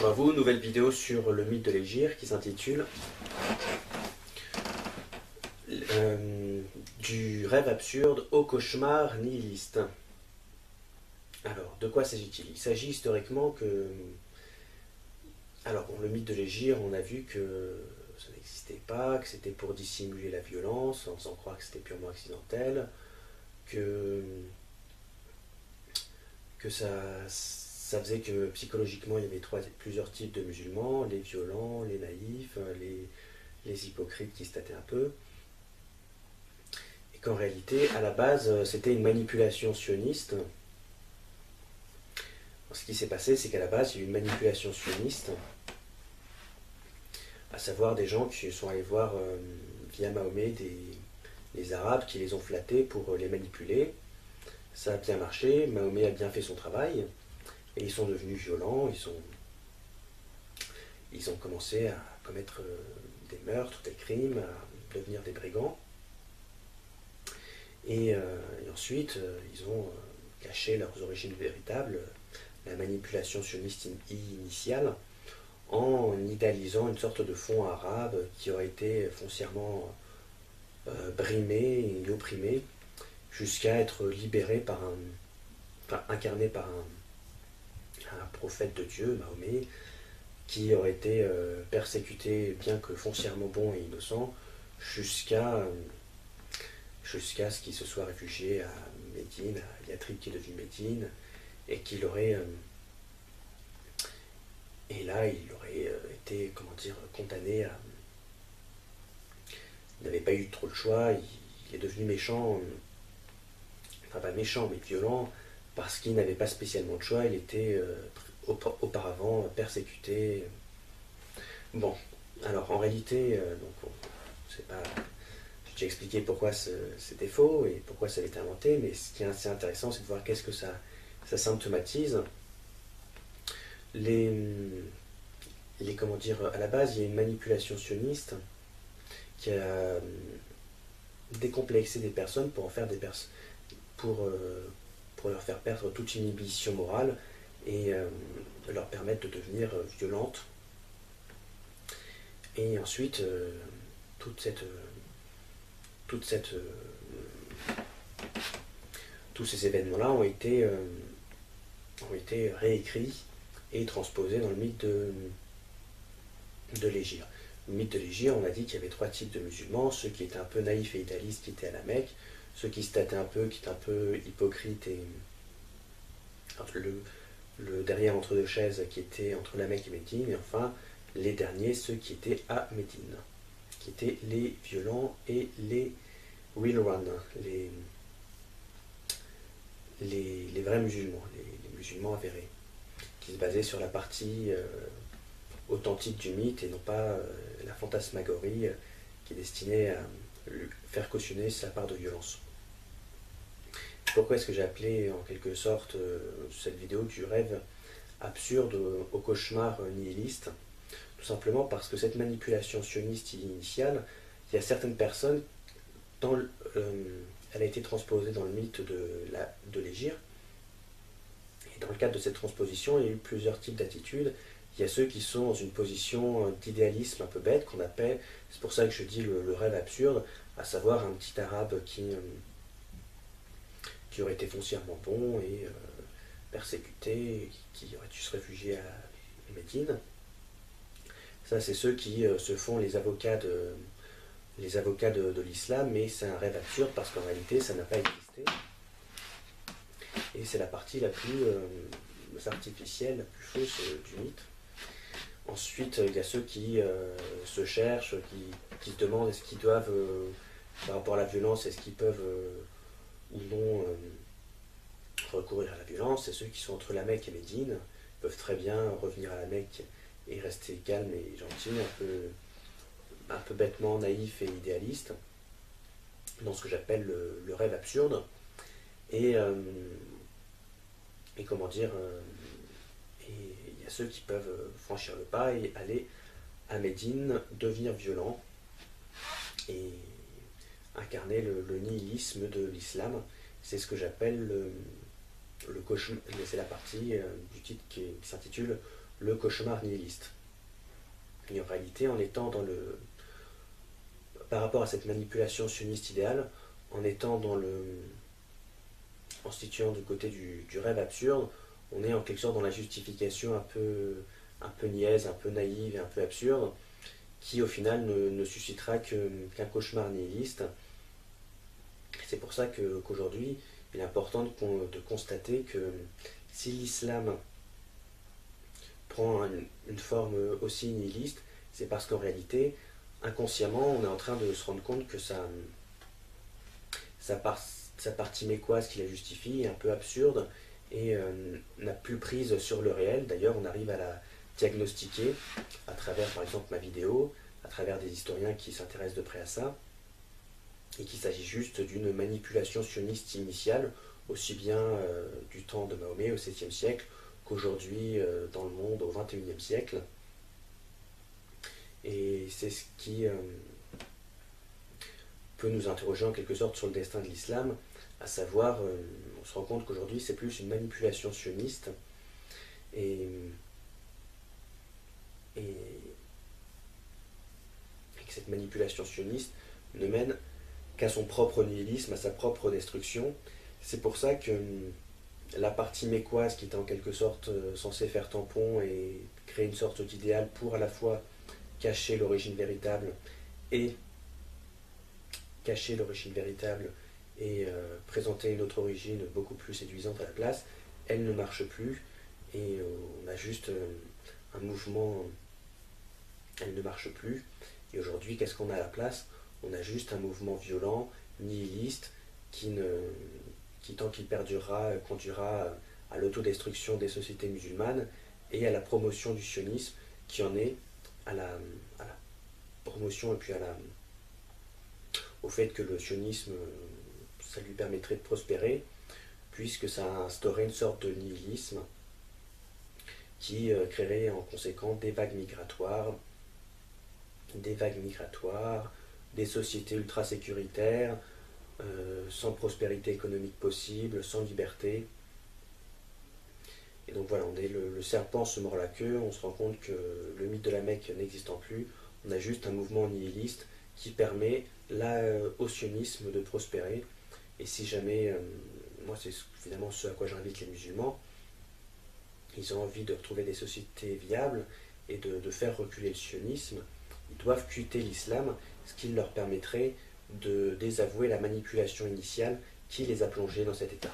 Bonjour à vous, nouvelle vidéo sur le mythe de l'Hégire qui s'intitule Du rêve absurde au cauchemar nihiliste. Alors, de quoi s'agit-il? Il s'agit historiquement que... Alors, bon, le mythe de l'Hégire, on a vu que ça n'existait pas, que c'était pour dissimuler la violence, en faisant croire que c'était purement accidentel, que ça faisait que psychologiquement il y avait plusieurs types de musulmans, les violents, les naïfs, les hypocrites qui se tâtaient un peu, et qu'en réalité, à la base, c'était une manipulation sioniste. Ce qui s'est passé, c'est qu'à la base, il y a eu une manipulation sioniste, à savoir des gens qui sont allés voir via Mahomet les Arabes qui les ont flattés pour les manipuler. Ça a bien marché, Mahomet a bien fait son travail, et ils sont devenus violents, ils ont commencé à commettre des meurtres, des crimes, à devenir des brigands. Et ensuite, ils ont caché leurs origines véritables, la manipulation sioniste initiale, en idéalisant une sorte de fond arabe qui aurait été foncièrement brimé et opprimé, jusqu'à être libéré par incarné par un prophète de Dieu, Mahomet, qui aurait été persécuté, bien que foncièrement bon et innocent, jusqu'à ce qu'il se soit réfugié à Médine, à Yatrib qui est devenu Médine, et qu'il aurait... et là, il aurait été, comment dire, condamné à... Il n'avait pas eu trop le choix, il est devenu méchant, enfin pas méchant, mais violent, parce qu'il n'avait pas spécialement de choix, il était auparavant persécuté. Bon, alors en réalité, donc, c'est pas... J'ai déjà expliqué pourquoi c'était faux et pourquoi ça avait été inventé, mais ce qui est assez intéressant, c'est de voir qu'est-ce que ça symptomatise. Comment dire, à la base, il y a une manipulation sioniste qui a décomplexé des personnes pour en faire des personnes, pour leur faire perdre toute inhibition morale et leur permettre de devenir violentes. Et ensuite, tous ces événements-là ont été réécrits et transposés dans le mythe de l'Hégire. Le mythe de l'Hégire, on a dit qu'il y avait trois types de musulmans: ceux qui étaient un peu naïfs et idéalistes, qui étaient à la Mecque, ceux qui se tâtaient un peu, qui étaient un peu hypocrites et le derrière entre deux chaises, qui était entre la Mecque et Médine, et enfin les derniers, ceux qui étaient à Médine, qui étaient les violents et les real one, les vrais musulmans, les musulmans avérés, qui se basaient sur la partie authentique du mythe et non pas la fantasmagorie qui est destinée à faire cautionner sa part de violence. Pourquoi est-ce que j'ai appelé en quelque sorte cette vidéo du rêve absurde au cauchemar nihiliste? Tout simplement parce que cette manipulation sioniste initiale, il y a certaines personnes, elle a été transposée dans le mythe de l'Hégire, et dans le cadre de cette transposition, il y a eu plusieurs types d'attitudes. Il y a ceux qui sont dans une position d'idéalisme un peu bête, qu'on appelle, c'est pour ça que je dis le rêve absurde, à savoir un petit arabe qui aurait été foncièrement bon et persécuté, qui aurait dû se réfugier à Médine. Ça, c'est ceux qui se font les avocats de l'islam, mais c'est un rêve absurde parce qu'en réalité, ça n'a pas existé. Et c'est la partie la plus artificielle, la plus fausse du mythe. Ensuite, il y a ceux qui se cherchent, qui se demandent est-ce qu'ils doivent, par rapport à la violence, est-ce qu'ils peuvent ou non recourir à la violence. C'est ceux qui sont entre la Mecque et Médine, peuvent très bien revenir à la Mecque et rester calme et gentil, un peu bêtement naïf et idéaliste, dans ce que j'appelle le rêve absurde. Et comment dire, et il y a ceux qui peuvent franchir le pas et aller à Médine, devenir violents et incarner le nihilisme de l'islam. C'est ce que j'appelle le cauchemar. C'est la partie du titre qui s'intitule le cauchemar nihiliste. Et en réalité, en étant par rapport à cette manipulation sioniste idéale, en étant en se situant du côté du rêve absurde, on est en quelque sorte dans la justification un peu niaise, un peu naïve et un peu absurde, qui au final ne suscitera qu'un cauchemar nihiliste. C'est pour ça qu'aujourd'hui, il est important de constater que si l'islam prend une forme aussi nihiliste, c'est parce qu'en réalité, inconsciemment, on est en train de se rendre compte que sa partie mécoise qui la justifie est un peu absurde et n'a plus prise sur le réel. D'ailleurs, on arrive à la diagnostiquer à travers, par exemple, ma vidéo, à travers des historiens qui s'intéressent de près à ça, et qu'il s'agit juste d'une manipulation sioniste initiale, aussi bien du temps de Mahomet au 7e siècle qu'aujourd'hui dans le monde au 21e siècle. Et c'est ce qui peut nous interroger en quelque sorte sur le destin de l'islam, à savoir, on se rend compte qu'aujourd'hui c'est plus une manipulation sioniste, et que cette manipulation sioniste ne mène qu'à son propre nihilisme, à sa propre destruction. C'est pour ça que la partie mécoise, qui était en quelque sorte censée faire tampon et créer une sorte d'idéal pour à la fois cacher l'origine véritable et présenter une autre origine beaucoup plus séduisante à la place, elle ne marche plus, et on a juste un mouvement, elle ne marche plus. Et aujourd'hui, qu'est-ce qu'on a à la place? On a juste un mouvement violent, nihiliste, qui tant qu'il perdurera, conduira à l'autodestruction des sociétés musulmanes et à la promotion du sionisme, qui en est à la promotion et puis au fait que le sionisme, ça lui permettrait de prospérer, puisque ça a instauré une sorte de nihilisme qui créerait en conséquence des vagues migratoires, des sociétés ultra sécuritaires, sans prospérité économique possible, sans liberté. Et donc voilà, le serpent se mord la queue, on se rend compte que le mythe de la Mecque n'existant plus, on a juste un mouvement nihiliste qui permet au sionisme de prospérer. Et si jamais, moi c'est finalement ce à quoi j'invite les musulmans, ils ont envie de retrouver des sociétés viables et de faire reculer le sionisme, ils doivent quitter l'islam, ce qui leur permettrait de désavouer la manipulation initiale qui les a plongés dans cet état.